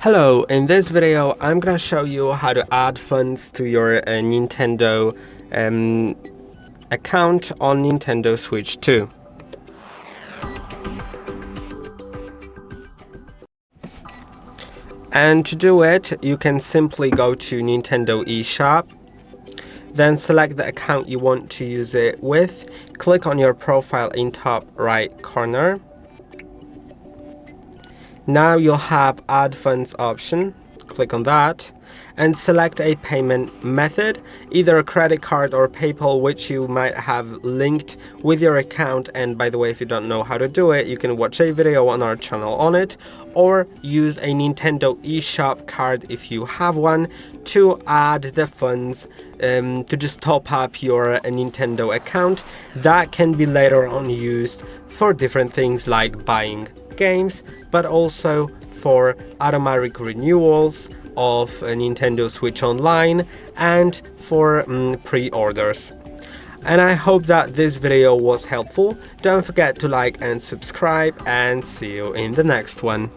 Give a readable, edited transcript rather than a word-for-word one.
Hello, in this video I'm gonna show you how to add funds to your Nintendo account on Nintendo Switch 2. And to do it, you can simply go to Nintendo eShop, then select the account you want to use it with, click on your profile in top right corner. Now you'll have add funds option, click on that and select a payment method, either a credit card or PayPal, which you might have linked with your account. And by the way, if you don't know how to do it, you can watch a video on our channel on it, or use a Nintendo eShop card if you have one to add the funds to just top up your Nintendo account. That can be later on used for different things like buying games, but also for automatic renewals of a Nintendo Switch Online and for pre-orders. And I hope that this video was helpful. Don't forget to like and subscribe, and see you in the next one.